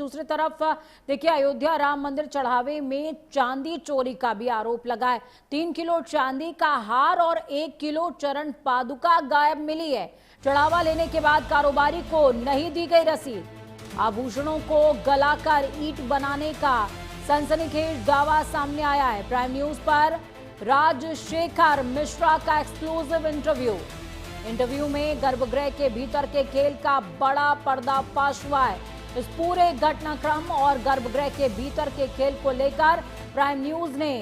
दूसरी तरफ देखिए, अयोध्या राम मंदिर चढ़ावे में चांदी चोरी का भी आरोप लगा है। 3 किलो चांदी का हार और 1 किलो चरण पादुका गायब मिली है। चढ़ावा लेने के बाद कारोबारी को नहीं दी गई रसीद। आभूषणों को गलाकर ईंट बनाने का सनसनीखेज दावा सामने आया है। प्राइम न्यूज पर राजशेखर मिश्रा का एक्सक्लूसिव इंटरव्यू में गर्भगृह के भीतर के खेल का बड़ा पर्दाफाश हुआ है। इस पूरे घटनाक्रम और गर्भगृह के भीतर के खेल को लेकर प्राइम न्यूज ने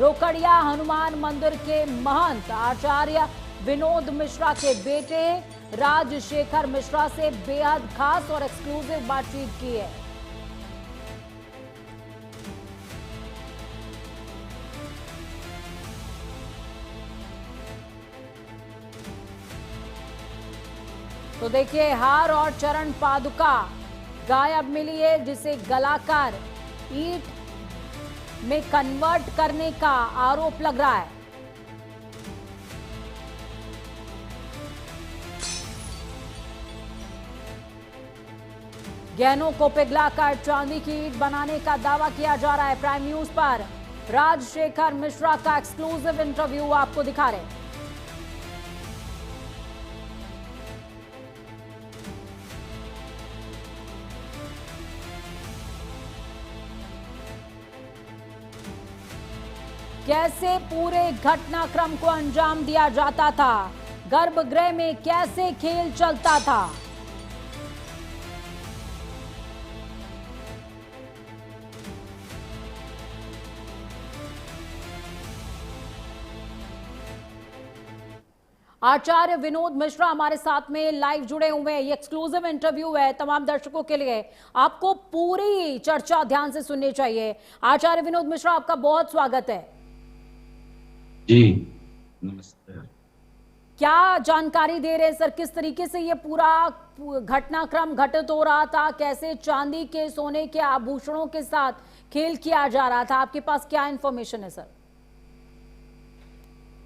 रोकड़िया हनुमान मंदिर के महंत आचार्य विनोद मिश्रा के बेटे राजशेखर मिश्रा से बेहद खास और एक्सक्लूसिव बातचीत की है। तो देखिए, हार और चरण पादुका गायब मिली है, जिसे गलाकर ईंट में कन्वर्ट करने का आरोप लग रहा है। गहनों को पिघलाकर चांदी की ईंट बनाने का दावा किया जा रहा है। प्राइम न्यूज पर राजशेखर मिश्रा का एक्सक्लूसिव इंटरव्यू आपको दिखा रहे हैं। कैसे पूरे घटनाक्रम को अंजाम दिया जाता था, गर्भगृह में कैसे खेल चलता था। आचार्य विनोद मिश्रा हमारे साथ में लाइव जुड़े हुए हैं। ये एक्सक्लूसिव इंटरव्यू है तमाम दर्शकों के लिए, आपको पूरी चर्चा ध्यान से सुननी चाहिए। आचार्य विनोद मिश्रा, आपका बहुत स्वागत है। जी नमस्ते। क्या जानकारी दे रहे हैं सर, किस तरीके से ये पूरा घटनाक्रम घटित हो रहा था, कैसे चांदी के सोने के आभूषणों के साथ खेल किया जा रहा था, आपके पास क्या इंफॉर्मेशन है सर?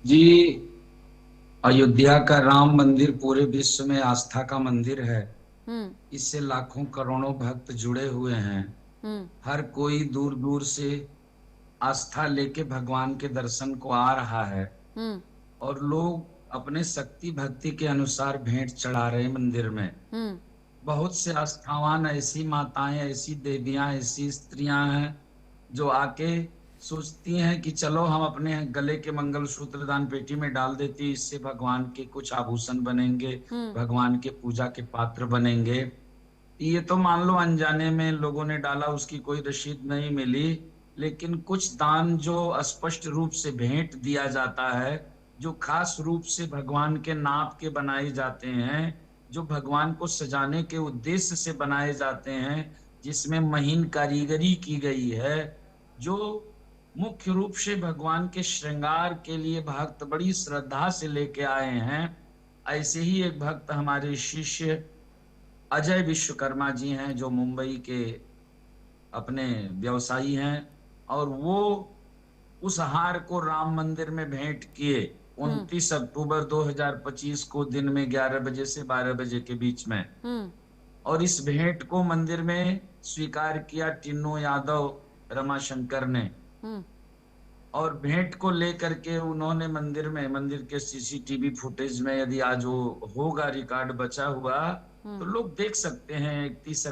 जी, अयोध्या का राम मंदिर पूरे विश्व में आस्था का मंदिर है। इससे लाखों करोड़ों भक्त जुड़े हुए हैं। हर कोई दूर दूर से आस्था लेके भगवान के दर्शन को आ रहा है और लोग अपने शक्ति भक्ति के अनुसार भेंट चढ़ा रहे मंदिर में। बहुत से आस्थावान ऐसी माताएं, ऐसी देवियां, ऐसी स्त्रियां हैं जो आके सोचती हैं कि चलो हम अपने गले के मंगलसूत्र दान पेटी में डाल देती, इससे भगवान के कुछ आभूषण बनेंगे, भगवान के पूजा के पात्र बनेंगे। ये तो मान लो अनजाने में लोगों ने डाला, उसकी कोई रसीद नहीं मिली। लेकिन कुछ दान जो स्पष्ट रूप से भेंट दिया जाता है, जो खास रूप से भगवान के नाप के बनाए जाते हैं, जो भगवान को सजाने के उद्देश्य से बनाए जाते हैं, जिसमें महीन कारीगरी की गई है, जो मुख्य रूप से भगवान के श्रृंगार के लिए भक्त बड़ी श्रद्धा से लेके आए हैं। ऐसे ही एक भक्त हमारे शिष्य अजय विश्वकर्मा जी हैं, जो मुंबई के अपने व्यवसायी हैं, और वो उस हार को राम मंदिर में भेंट किए 29 अक्टूबर 2025 को दिन में 11 बजे से 12 बजे के बीच में। और इस भेंट को मंदिर में स्वीकार किया टिन्नू यादव रमाशंकर ने। और भेंट को लेकर के उन्होंने मंदिर के सीसीटीवी फुटेज में, यदि आज वो होगा रिकॉर्ड बचा हुआ, तो लोग देख सकते हैं 29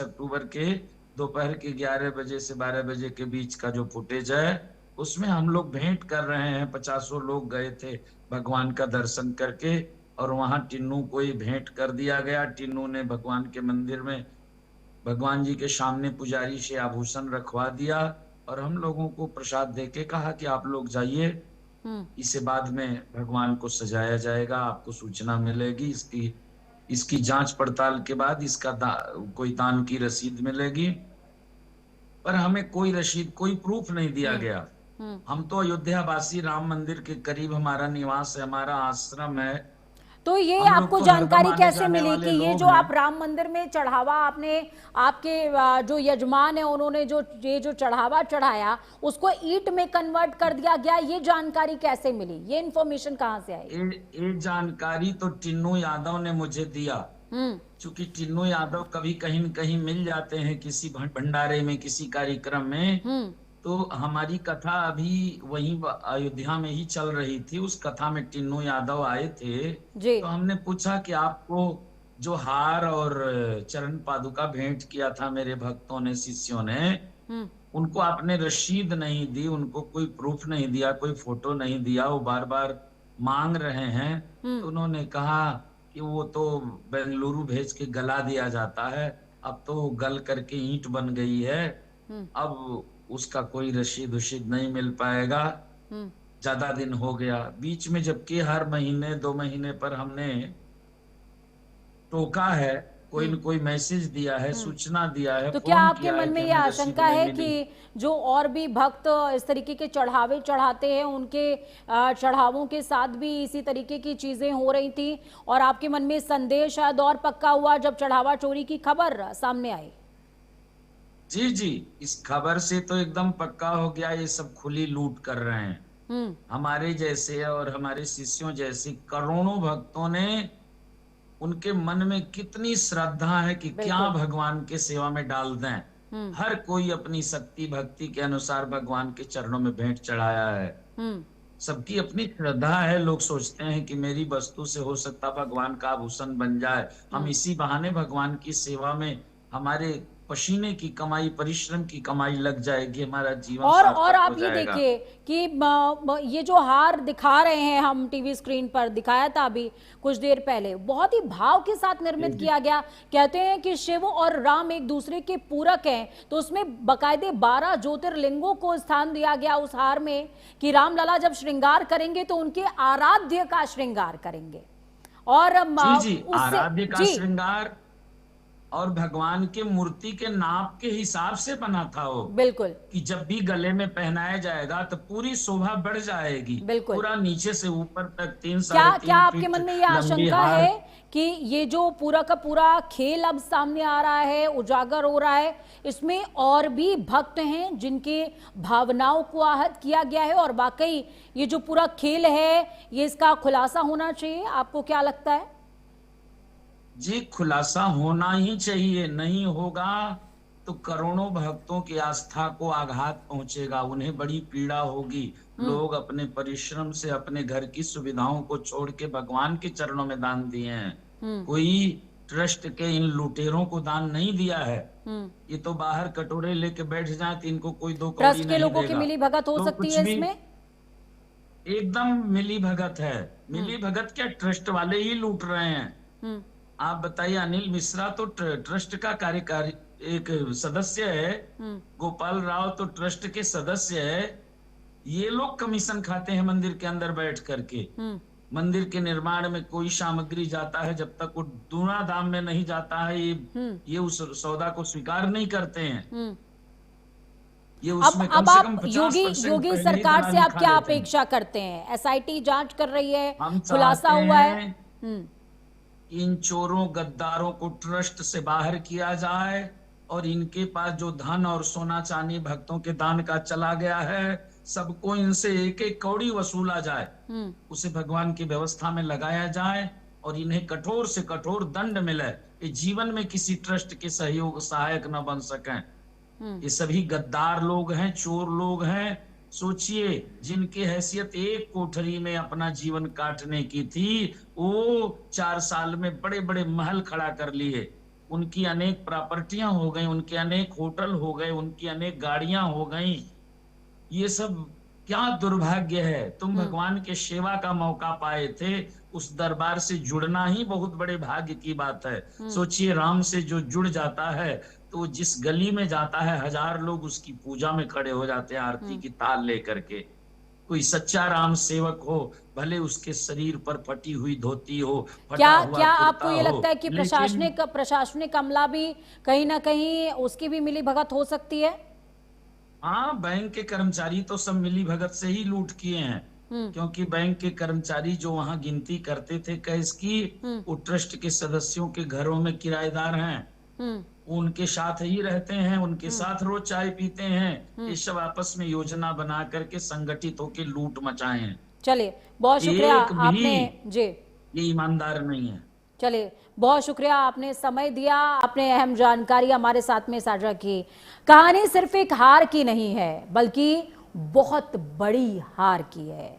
अक्टूबर के दोपहर के 11 बजे से 12 बजे के बीच का जो फुटेज है, उसमें हम लोग भेंट कर रहे हैं। 50 लोग गए थे भगवान का दर्शन करके, और वहां टिन्नू को ही भेंट कर दिया गया। टिन्नू ने भगवान के मंदिर में भगवान जी के सामने पुजारी से आभूषण रखवा दिया, और हम लोगों को प्रसाद देके कहा कि आप लोग जाइए, इसे बाद में भगवान को सजाया जाएगा, आपको सूचना मिलेगी, इसकी जांच पड़ताल के बाद इसका कोई दान की रसीद मिलेगी। पर हमें कोई रसीद, कोई प्रूफ नहीं दिया गया। हम तो अयोध्या वासी, राम मंदिर के करीब हमारा निवास है, हमारा आश्रम है। तो ये आपको जानकारी कैसे मिली कि ये जो आप राम मंदिर में चढ़ावा आपने, आपके जो यजमान है उन्होंने जो चढ़ावा चढ़ाया उसको ईंट में कन्वर्ट कर दिया गया, ये जानकारी कैसे मिली? ये इन्फॉर्मेशन कहाँ से आई? ये जानकारी तो टिन्नू यादव ने मुझे दिया। चूंकि टिन्नू यादव कभी कहीं न कहीं मिल जाते हैं किसी भंडारे में, किसी कार्यक्रम में, तो हमारी कथा अभी वहीं अयोध्या में ही चल रही थी। उस कथा में टिन्नू यादव आए थे, जी। तो हमने पूछा कि आपको जो हार और चरण पादुका भेंट किया था मेरे भक्तों ने, शिष्यों ने, उनको आपने रसीद नहीं दी, उनको कोई प्रूफ नहीं दिया, कोई फोटो नहीं दिया, वो बार बार मांग रहे हैं। तो उन्होंने कहा कि वो तो बेंगलुरु भेज के गला दिया जाता है, अब तो गल करके ईंट बन गई है, अब उसका कोई रसीद वशीद नहीं मिल पाएगा, ज्यादा दिन हो गया। बीच में जबकि हर महीने 2 महीने पर हमने टोका है, कोई न कोई मैसेज दिया है, सूचना दिया है, तो क्या फोन आपके किया है मन में कि ये हमें रसीद आशंका नहीं है मिली। कि जो और भी भक्त इस तरीके के चढ़ावे चढ़ाते हैं, उनके चढ़ावों के साथ भी इसी तरीके की चीजें हो रही थी, और आपके मन में संदेह शायद और पक्का हुआ जब चढ़ावा चोरी की खबर सामने आई? जी जी, इस खबर से तो एकदम पक्का हो गया, ये सब खुली लूट कर रहे हैं। हमारे जैसे और हमारे शिष्यों जैसे करोड़ों भक्तों ने, उनके मन में कितनी श्रद्धा है कि क्या बिल्कुल। भगवान के सेवा में डाल दें। हर कोई अपनी शक्ति भक्ति के अनुसार भगवान के चरणों में भेंट चढ़ाया है। सबकी अपनी श्रद्धा है। लोग सोचते हैं कि मेरी वस्तु से हो सकता भगवान का आभूषण बन जाए, हम इसी बहाने भगवान की सेवा में हमारे पसीने की कमाई, परिश्रम की कमाई लग जाएगी, हमारा जीवन और सार्थक हो आप ये जाएगा। देखिए कि ये जो हार दिखा रहे हैं, हम टीवी स्क्रीन पर दिखाया था अभी कुछ देर पहले, बहुत ही भाव के साथ निर्मित किया गया। कहते हैं कि शिव और राम एक दूसरे के पूरक हैं, तो उसमें बकायदे 12 ज्योतिर्लिंगों को स्थान दिया गया उस हार में, कि रामलला जब श्रृंगार करेंगे तो उनके आराध्य का श्रृंगार करेंगे। और जी जी, आराध्य का श्रृंगार और भगवान के मूर्ति के नाप के हिसाब से बना था वो। बिल्कुल, कि जब भी गले में पहनाया जाएगा तो पूरी शोभा बढ़ जाएगी, बिल्कुल। पूरा नीचे से ऊपर तक 3 क्या साढ़े 3 आपके फीट मन में ये लंबी आशंका हार। है कि ये जो पूरा का पूरा खेल अब सामने आ रहा है, उजागर हो रहा है, इसमें और भी भक्त हैं जिनके भावनाओं को आहत किया गया है, और वाकई ये जो पूरा खेल है ये इसका खुलासा होना चाहिए? आपको क्या लगता है? जी, खुलासा होना ही चाहिए, नहीं होगा तो करोड़ों भक्तों की आस्था को आघात पहुंचेगा, उन्हें बड़ी पीड़ा होगी। लोग अपने परिश्रम से अपने घर की सुविधाओं को छोड़ के भगवान के चरणों में दान दिए हैं। कोई ट्रस्ट के इन लुटेरों को दान नहीं दिया है। ये तो बाहर कटोरे लेके बैठ जाए तो इनको कोई 2 कौड़ी ट्रस्ट के नहीं लोगों की देगा। मिली भगत हो तो सकती कुछ है भी इसमें? एकदम मिली भगत है। मिली भगत क्या, ट्रस्ट वाले ही लूट रहे हैं। आप बताइए, अनिल मिश्रा तो ट्रस्ट का कार्यकारी एक सदस्य है, गोपाल राव तो ट्रस्ट के सदस्य है। ये लोग कमीशन खाते हैं मंदिर के अंदर बैठ करके। मंदिर के निर्माण में कोई सामग्री जाता है, जब तक वो दूना दाम में नहीं जाता है, ये उस सौदा को स्वीकार नहीं करते हैं। ये उसमें कम अब से आप कम 50% योगी पहले ही सरकार से दलाली आप खा क्या लेते हैं। अपेक्षा करते हैं? एसआईटी जांच कर रही है, हम खुलासा चाहते हुआ है। हैं इन चोरों गद्दारों को ट्रस्ट से बाहर किया जाए, और इनके पास जो धन और सोना चांदी भक्तों के दान का चला गया है, सबको इनसे एक एक कौड़ी वसूला जाए, उसे भगवान की व्यवस्था में लगाया जाए, और इन्हें कठोर से कठोर दंड मिले, ये जीवन में किसी ट्रस्ट के सहयोग सहायक न बन सकें। ये सभी गद्दार लोग हैं, चोर लोग हैं। सोचिए, जिनकी हैसियत एक कोठरी में अपना जीवन काटने की थी, वो 4 साल में बड़े बड़े महल खड़ा कर लिए, उनकी अनेक प्रॉपर्टियां हो गई, उनके अनेक होटल हो गए, उनकी अनेक गाड़ियां हो गई। ये सब क्या दुर्भाग्य है। तुम भगवान के सेवा का मौका पाए थे, उस दरबार से जुड़ना ही बहुत बड़े भाग्य की बात है। सोचिए, राम से जो जुड़ जाता है तो जिस गली में जाता है 1000 लोग उसकी पूजा में खड़े हो जाते हैं, आरती की ताल लेकर के। कोई सच्चा राम सेवक हो, भले उसके शरीर पर फटी हुई धोती हो, क्या फटा हुआ क्या कुर्ता आपको ये हो, लगता है कि लेकिन प्रशासनिक अमला भी कहीं ना कहीं उसकी भी मिली भगत हो सकती है? हाँ, बैंक के कर्मचारी तो सब मिली भगत से ही लूट किए हैं। क्योंकि बैंक के कर्मचारी जो वहां गिनती करते थे कैश की, वो ट्रस्ट के सदस्यों के घरों में किराएदार हैं, उनके साथ ही रहते हैं, उनके साथ रोज चाय पीते हैं। ये सब आपस में योजना बना करके संगठित होकर लूट मचाए हैं। चलिए, बहुत शुक्रिया एक भी आपने। जी, ये ईमानदार नहीं है। चलिए, बहुत शुक्रिया, आपने समय दिया, आपने अहम जानकारी हमारे साथ में साझा की। कहानी सिर्फ एक हार की नहीं है, बल्कि बहुत बड़ी हार की है।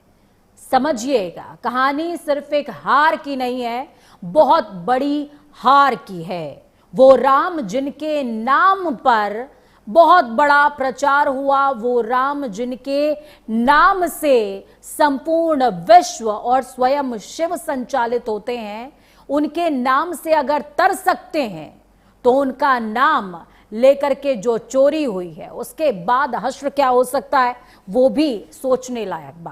समझिएगा, कहानी सिर्फ एक हार की नहीं है, बहुत बड़ी हार की है। वो राम जिनके नाम पर बहुत बड़ा प्रचार हुआ, वो राम जिनके नाम से संपूर्ण विश्व और स्वयं शिव संचालित होते हैं, उनके नाम से अगर तर सकते हैं तो उनका नाम लेकर के जो चोरी हुई है उसके बाद हश्र क्या हो सकता है, वो भी सोचने लायक बात।